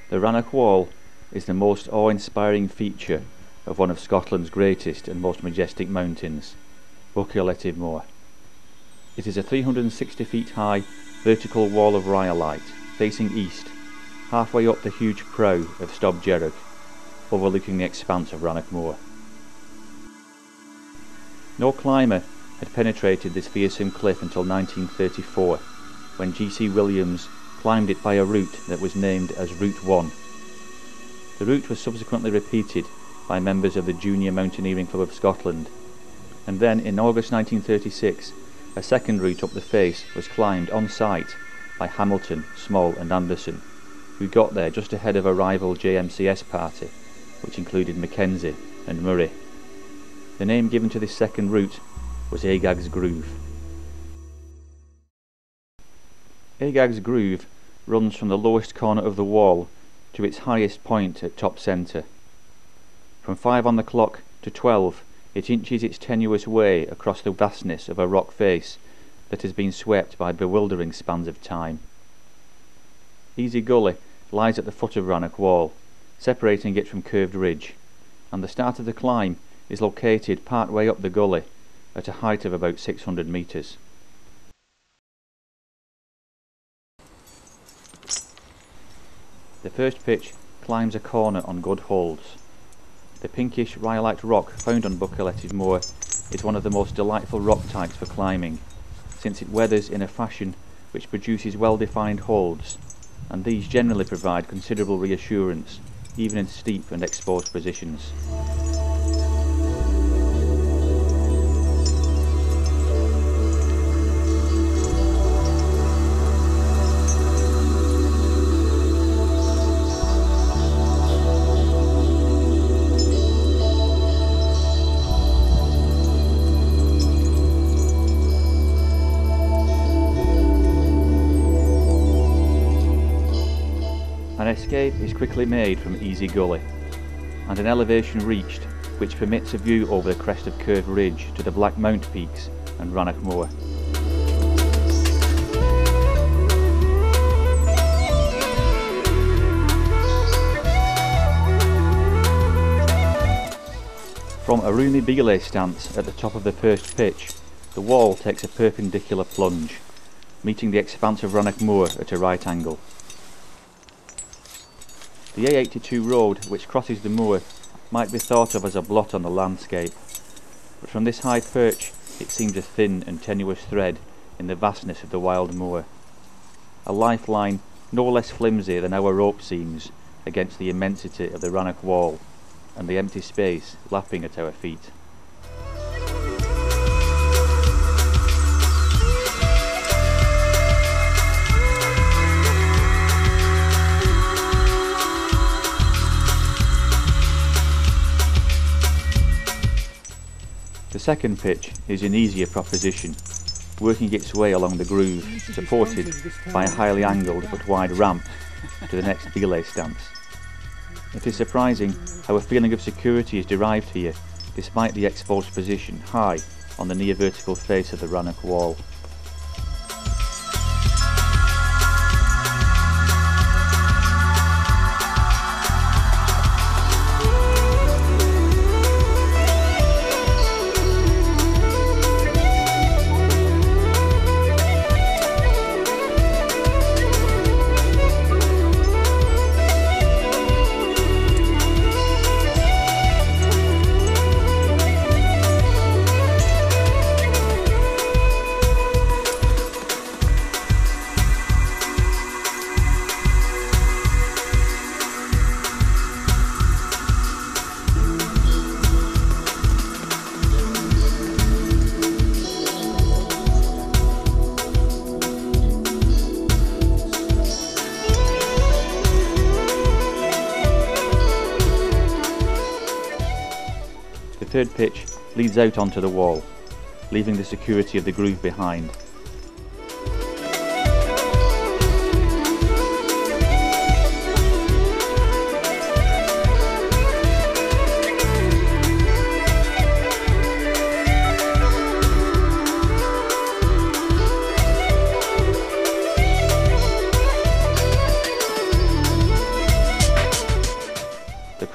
The Rannoch Wall is the most awe-inspiring feature of one of Scotland's greatest and most majestic mountains, Buachaille Etive Mor. It is a 360 feet high vertical wall of rhyolite facing east, halfway up the huge prow of Agag-Groove, overlooking the expanse of Rannoch Moor. No climber had penetrated this fearsome cliff until 1934, when G.C. Williams climbed it by a route that was named as Route 1. The route was subsequently repeated by members of the Junior Mountaineering Club of Scotland, and then in August 1936 a second route up the face was climbed on site by Hamilton, Small and Anderson, who got there just ahead of a rival JMCS party, which included Mackenzie and Murray. The name given to this second route was Agags-Groove. Agags-Groove runs from the lowest corner of the wall to its highest point at top centre. From 5 on the clock to 12 it inches its tenuous way across the vastness of a rock face that has been swept by bewildering spans of time. Easy Gully lies at the foot of Rannoch Wall, separating it from Curved Ridge, and the start of the climb is located part way up the gully at a height of about 600 metres. The first pitch climbs a corner on good holds. The pinkish rhyolite rock found on Buachaille Etive Mor is one of the most delightful rock types for climbing, since it weathers in a fashion which produces well-defined holds, and these generally provide considerable reassurance, even in steep and exposed positions. An escape is quickly made from Easy Gully, and an elevation reached which permits a view over the crest of Curved Ridge to the Black Mount Peaks and Rannoch Moor. From a roomy belay stance at the top of the first pitch, the wall takes a perpendicular plunge, meeting the expanse of Rannoch Moor at a right angle. The A82 road which crosses the moor might be thought of as a blot on the landscape, but from this high perch it seems a thin and tenuous thread in the vastness of the wild moor, a lifeline no less flimsy than our rope seems against the immensity of the Rannoch Wall and the empty space lapping at our feet. The second pitch is an easier proposition, working its way along the groove, supported by a highly angled but wide ramp to the next belay stance. It is surprising how a feeling of security is derived here, despite the exposed position high on the near vertical face of the Rannoch Wall. The third pitch leads out onto the wall, leaving the security of the groove behind.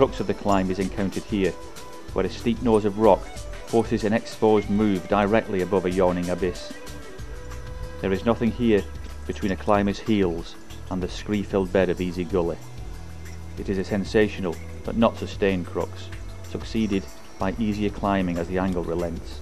crux of the climb is encountered here, where a steep nose of rock forces an exposed move directly above a yawning abyss. There is nothing here between a climber's heels and the scree-filled bed of Easy Gully. It is a sensational but not sustained crux, succeeded by easier climbing as the angle relents.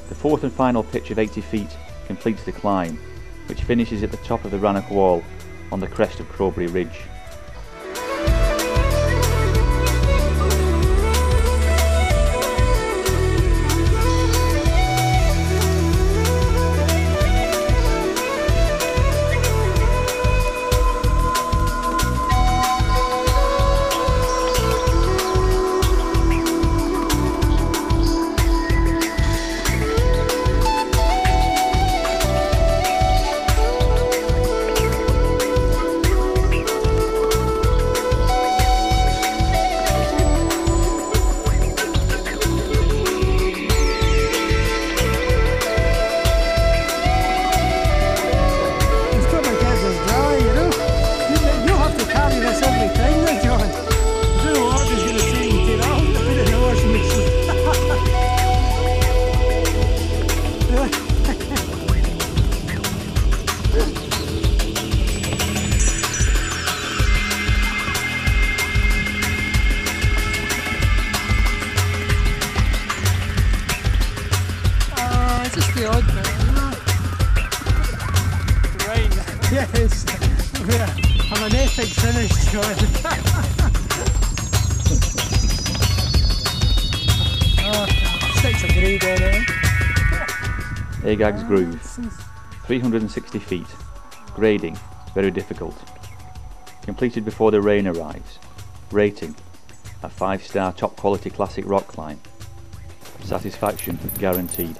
The fourth and final pitch of 80 feet completes the climb, which finishes at the top of the Rannoch wall on the crest of Crowbury Ridge. Yes, I'm an epic finish, John. Sticks a grade on it. Agags-Groove, 360 feet, grading, very difficult. Completed before the rain arrives. Rating, a 5-star top quality classic rock climb. Satisfaction guaranteed.